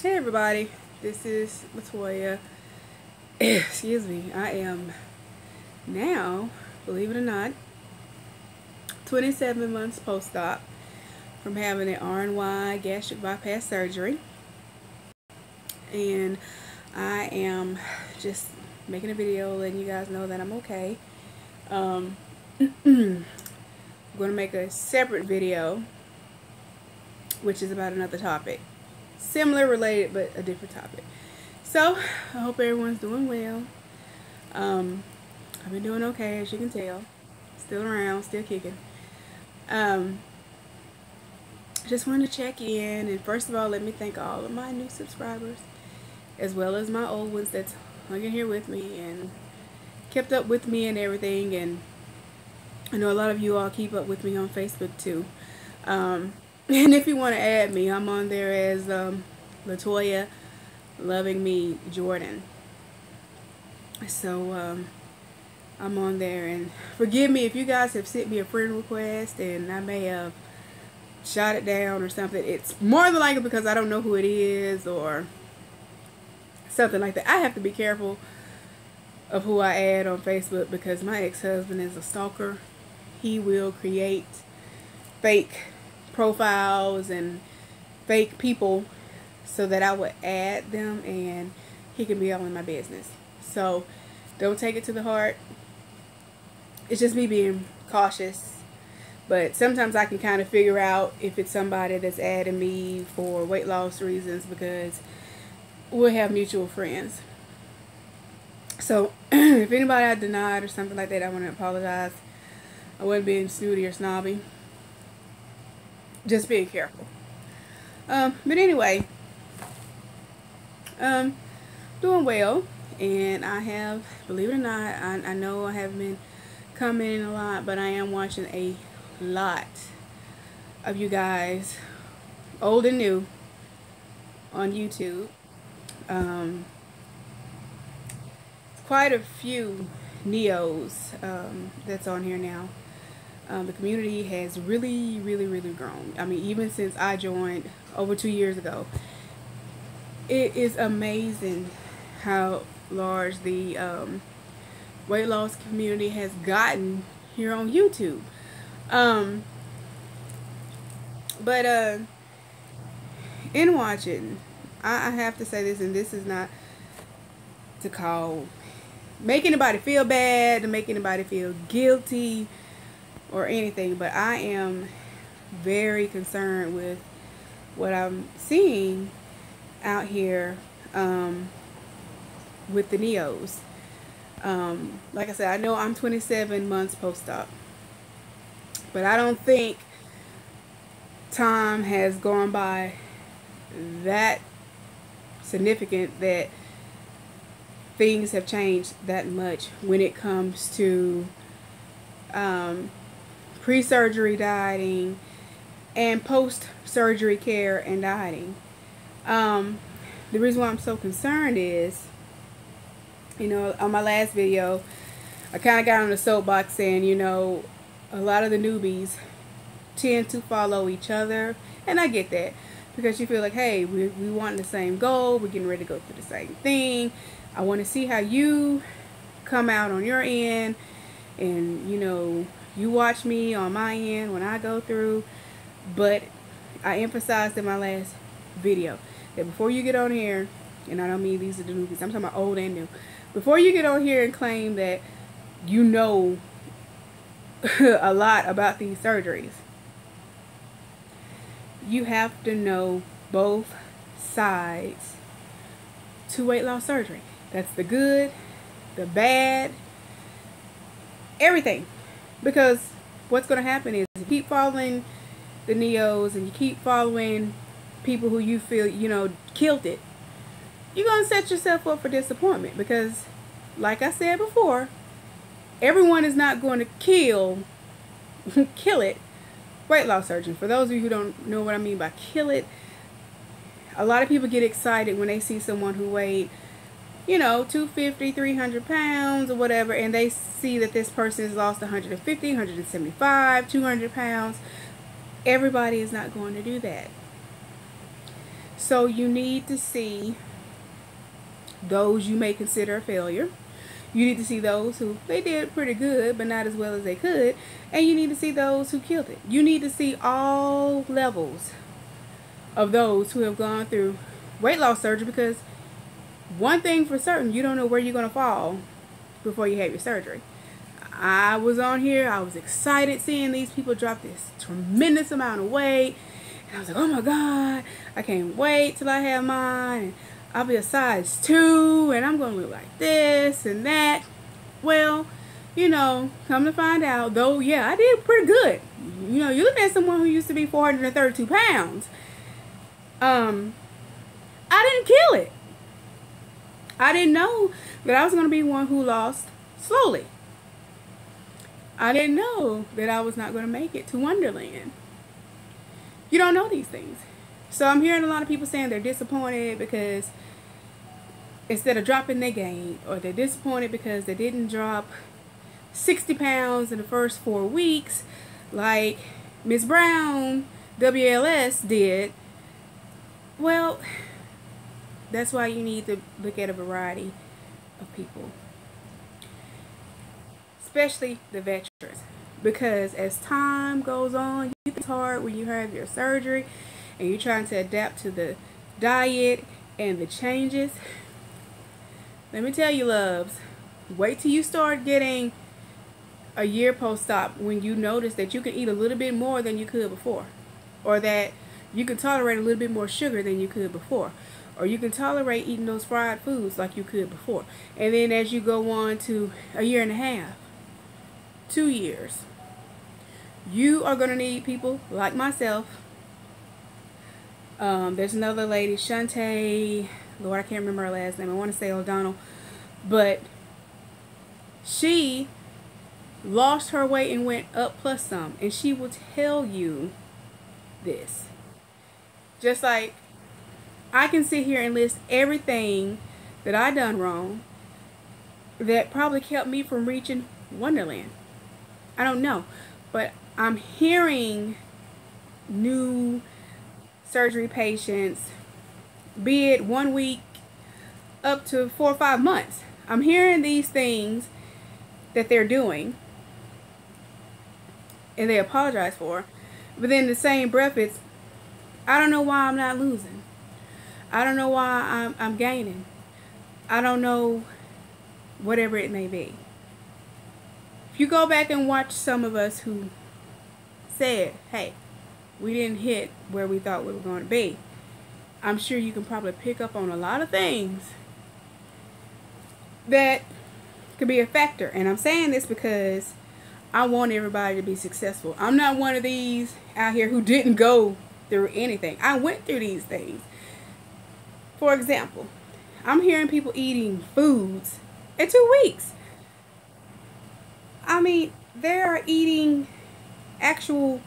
Hey everybody, this is Latoya. Excuse me, I am now, believe it or not, 27 months post-op from having an RNY gastric bypass surgery. And I am just making a video letting you guys know that I'm okay. I'm going to make a separate video, which is about another topic. Similar, related, but a different topic. So, I hope everyone's doing well. I've been doing okay, as you can tell. Still around, still kicking. Just wanted to check in, and first of all, let me thank all of my new subscribers, as well as my old ones that's hung in here with me and kept up with me and everything. And I know a lot of you all keep up with me on Facebook too. And if you want to add me, I'm on there as Latoya Loving Me Jordan. So I'm on there, and forgive me if you guys have sent me a friend request and I may have shot it down or something. It's more than likely because I don't know who it is or something like that. I have to be careful of who I add on Facebook because my ex-husband is a stalker. He will create fake profiles and fake people so that I would add them, and he can be all in my business. So don't take it to the heart. It's just me being cautious. But sometimes I can kind of figure out if it's somebody that's adding me for weight loss reasons because we'll have mutual friends. So if anybody I denied or something like that, I want to apologize. I wasn't being snooty or snobby. Just being careful. But anyway, doing well, and I have, believe it or not, I know I haven't been commenting a lot, but I am watching a lot of you guys, old and new, on YouTube. Quite a few neos that's on here now. The community has really grown. I mean, even since I joined over 2 years ago, it is amazing how large the weight loss community has gotten here on YouTube. But in watching, I have to say this, and this is not to make anybody feel bad, to make anybody feel guilty or anything, but I am very concerned with what I'm seeing out here with the neos. Like I said, I know I'm 27 months post-op, but I don't think time has gone by that significant that things have changed that much when it comes to pre-surgery dieting and post-surgery care and dieting. The reason why I'm so concerned is, you know, on my last video, I kind of got on the soapbox saying, you know, a lot of the newbies tend to follow each other, and I get that because you feel like, hey, we want the same goal, we're getting ready to go through the same thing. I want to see how you come out on your end, and you know, you watch me on my end when I go through. But I emphasized in my last video that before you get on here, and I don't mean these are the newbies, I'm talking about old and new, before you get on here and claim that you know a lot about these surgeries, you have to know both sides to weight loss surgery. That's the good, the bad, everything. Because what's going to happen is if you keep following the neos and you keep following people who you feel, you know, killed it, you're going to set yourself up for disappointment. Because, like I said before, everyone is not going to kill it weight loss surgery. For those of you who don't know what I mean by kill it, a lot of people get excited when they see someone who weighed, you know, 250, 300 pounds or whatever, and they see that this person has lost 150, 175, 200 pounds. Everybody is not going to do that. So you need to see those you may consider a failure. You need to see those who they did pretty good but not as well as they could, and you need to see those who killed it. You need to see all levels of those who have gone through weight loss surgery, because one thing for certain, you don't know where you're going to fall before you have your surgery. I was on here, I was excited seeing these people drop this tremendous amount of weight, and I was like, oh my god, I can't wait till I have mine, and I'll be a size 2, and I'm going to look like this and that. Well, you know, come to find out, though, yeah, I did pretty good. You know, you're looking at someone who used to be 432 pounds. I didn't kill it. I didn't know that I was going to be one who lost slowly. I didn't know that I was not going to make it to Wonderland. You don't know these things. So I'm hearing a lot of people saying they're disappointed because instead of dropping, they gained. Or they're disappointed because they didn't drop 60 pounds in the first 4 weeks like Miss Brown, WLS, did. Well, that's why you need to look at a variety of people, especially the veterans, because as time goes on, it's hard when you have your surgery and you're trying to adapt to the diet and the changes. Let me tell you, loves, wait till you start getting a year post-op when you notice that you can eat a little bit more than you could before, or that you can tolerate a little bit more sugar than you could before, or you can tolerate eating those fried foods like you could before. And then as you go on to a year and a half, 2 years, you are going to need people like myself. There's another lady, Shantae, Lord, I can't remember her last name. I want to say O'Donnell. But she lost her weight and went up plus some. And she will tell you this. Just like I can sit here and list everything that I done wrong that probably kept me from reaching Wonderland. I don't know. But I'm hearing new surgery patients, be it 1 week up to 4 or 5 months. I'm hearing these things that they're doing and they apologize for. But then in the same breath, it's, I don't know why I'm not losing. I don't know why I'm gaining. I don't know, whatever it may be. If you go back and watch some of us who said, hey, we didn't hit where we thought we were going to be, I'm sure you can probably pick up on a lot of things that could be a factor. And I'm saying this because I want everybody to be successful. I'm not one of these out here who didn't go through anything. I went through these things. For example, I'm hearing people eating foods in 2 weeks. I mean, they are eating actual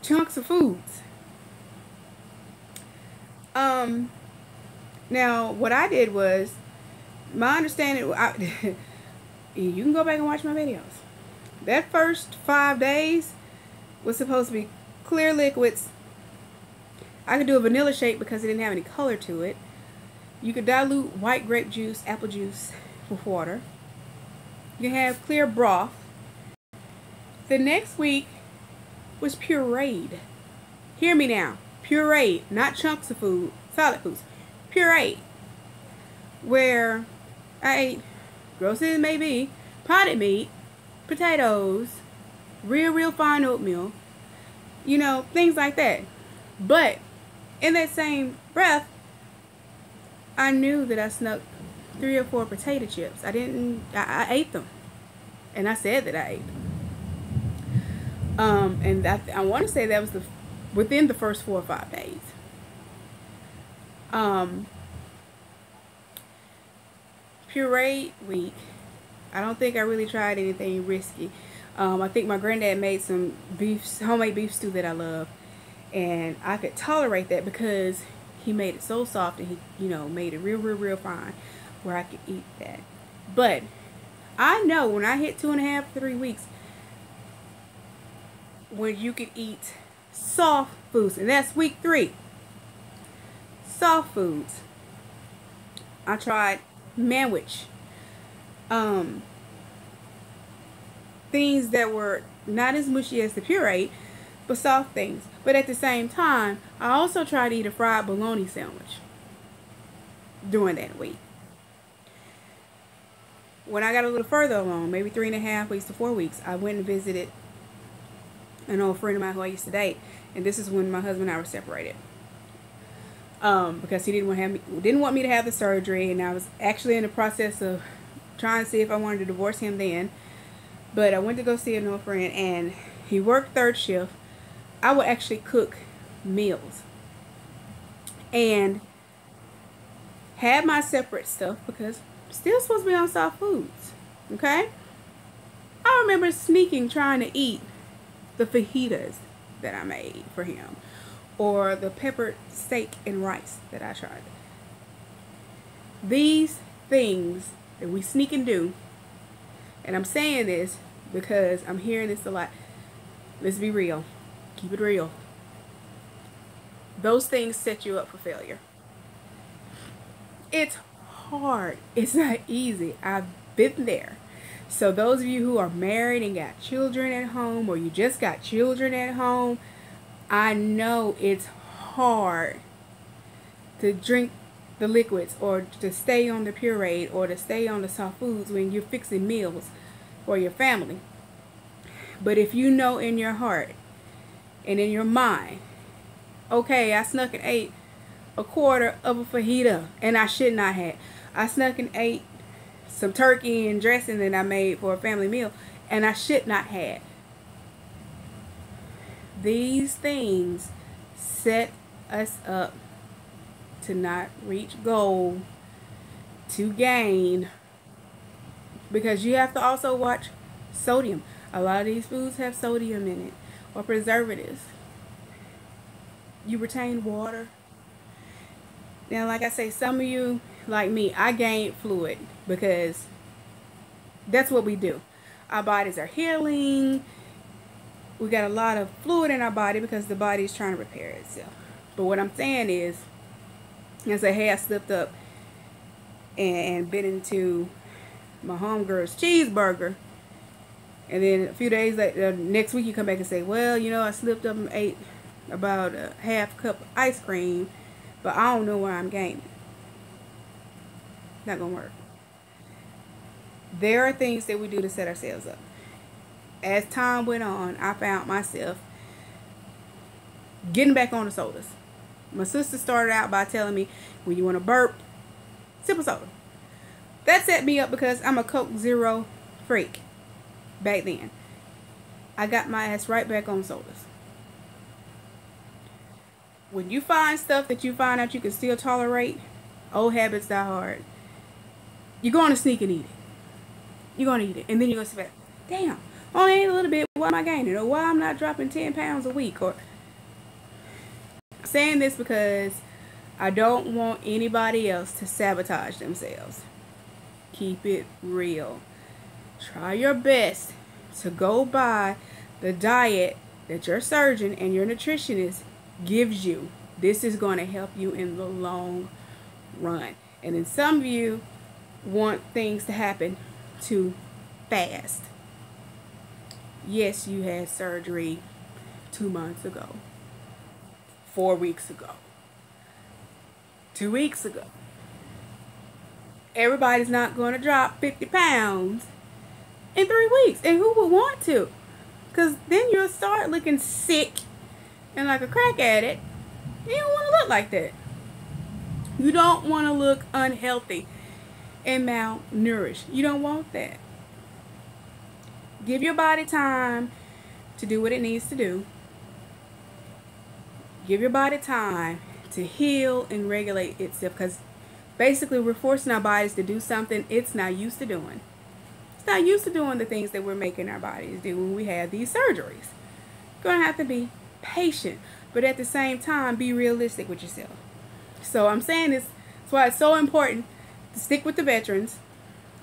chunks of foods. Now, what I did was, my understanding, you can go back and watch my videos. That first 5 days was supposed to be clear liquids. I could do a vanilla shake because it didn't have any color to it. You could dilute white grape juice, apple juice with water. You can have clear broth. The next week was pureed. Hear me now. Pureed, not chunks of food, solid foods. Pureed. Where I ate, gross as it may be, potted meat, potatoes, real fine oatmeal, you know, things like that. But in that same breath, I knew that I snuck 3 or 4 potato chips. I ate them. And I said that I ate them. And I want to say that was within the first 4 or 5 days. Puree week, I don't think I really tried anything risky. I think my granddad made some homemade beef stew that I love, and I could tolerate that because he made it so soft and he, you know, made it real fine where I could eat that. But I know when I hit 2.5 to 3 weeks, when you could eat soft foods, and that's week 3. soft foods. I tried manwich. Things that were not as mushy as the puree, but soft things. But at the same time, I also tried to eat a fried bologna sandwich during that week. When I got a little further along, maybe 3.5 weeks to 4 weeks, I went and visited an old friend of mine who I used to date, and this is when my husband and I were separated. Because he didn't want me to have the surgery, and I was actually in the process of trying to see if I wanted to divorce him then. But I went to go see an old friend, and he worked third shift. I would actually cook meals and had my separate stuff because I'm still supposed to be on soft foods. Okay? I remember sneaking trying to eat the fajitas that I made for him, or the peppered steak and rice that I tried. These things that we sneak and do, and I'm saying this because I'm hearing this a lot. Let's be real. Keep it real. Those things set you up for failure. It's hard. It's not easy. I've been there. So those of you who are married and got children at home, or you just got children at home, I know it's hard to drink the liquids, or to stay on the puree, or to stay on the soft foods when you're fixing meals for your family. But if you know in your heart and in your mind, okay, I snuck and ate a quarter of a fajita and I should not have. I snuck and ate some turkey and dressing that I made for a family meal and I should not have. These things set us up to not reach goal, to gain, because you have to also watch sodium. A lot of these foods have sodium in it, or preservatives. You retain water. Now, like I say, some of you, like me, I gained fluid because that's what we do. Our bodies are healing. We got a lot of fluid in our body because the body is trying to repair itself. But what I'm saying is, I say, hey, I slipped up and bit into my homegirl's cheeseburger. And then a few days later, next week you come back and say, well, you know, I slipped up and ate about a half cup of ice cream, but I don't know where I'm gaining. Not gonna work. There are things that we do to set ourselves up. As time went on, I found myself getting back on the sodas. My sister started out by telling me, when you want to burp, sip a soda. That set me up because I'm a Coke Zero freak. Back then, I got my ass right back on sodas. When you find stuff that you find out you can still tolerate, old habits die hard. You're going to sneak and eat it. You're going to eat it. And then you're going to say, damn, only ate a little bit. Why am I gaining? Or why I'm not dropping 10 pounds a week? Or I'm saying this because I don't want anybody else to sabotage themselves. Keep it real. Try your best to go by the diet that your surgeon and your nutritionist gives you. This is going to help you in the long run. And then some of you want things to happen too fast. Yes, you had surgery 2 months ago, 4 weeks ago, 2 weeks ago. Everybody's not going to drop 50 pounds in 3 weeks. And who would want to? Because then you'll start looking sick and like a crack addict. You don't want to look like that. You don't want to look unhealthy and malnourished. You don't want that. Give your body time to do what it needs to do. Give your body time to heal and regulate itself, because basically we're forcing our bodies to do something it's not used to doing. It's not used to doing the things that we're making our bodies do when we have these surgeries. You're going to have to be patient, but at the same time be realistic with yourself. So I'm saying this, that's why it's so important to stick with the veterans.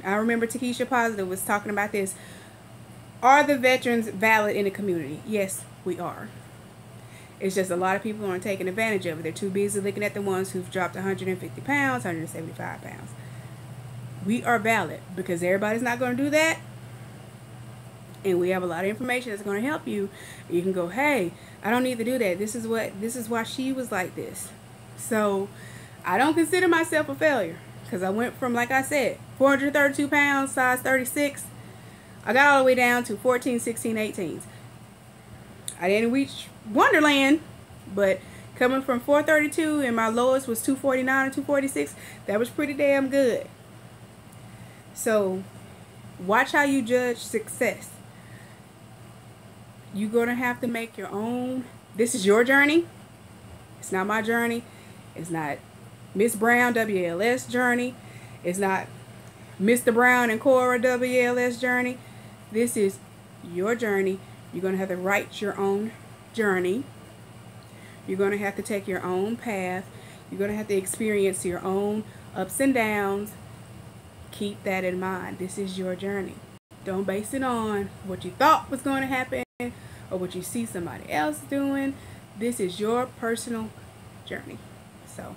I remember Takesha Positive was talking about this. Are the veterans valid in the community? Yes, we are. It's just a lot of people aren't taking advantage of it. They're too busy looking at the ones who've dropped 150 pounds, 175 pounds. We are valid because everybody's not going to do that. And we have a lot of information that's going to help you. You can go, hey, I don't need to do that. This is why she was like this. So I don't consider myself a failure because I went from, like I said, 432 pounds, size 36. I got all the way down to 14, 16, 18s. I didn't reach Wonderland, but coming from 432 and my lowest was 249 or 246, that was pretty damn good. So watch how you judge success. You're going to have to make your own. This is your journey. It's not my journey. It's not Miss Brown WLS journey. It's not Mr. Brown and Cora WLS journey. This is your journey. You're going to have to write your own journey. You're going to have to take your own path. You're going to have to experience your own ups and downs. Keep that in mind. This is your journey. Don't base it on what you thought was going to happen or what you see somebody else doing. This is your personal journey. So,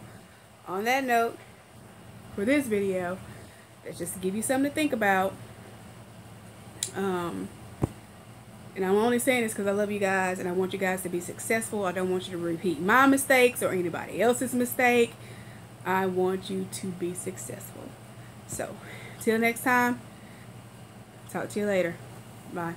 on that note, for this video, that's just to give you something to think about. And I'm only saying this because I love you guys and I want you guys to be successful. I don't want you to repeat my mistakes or anybody else's mistake. I want you to be successful. So, till next time, talk to you later. Bye.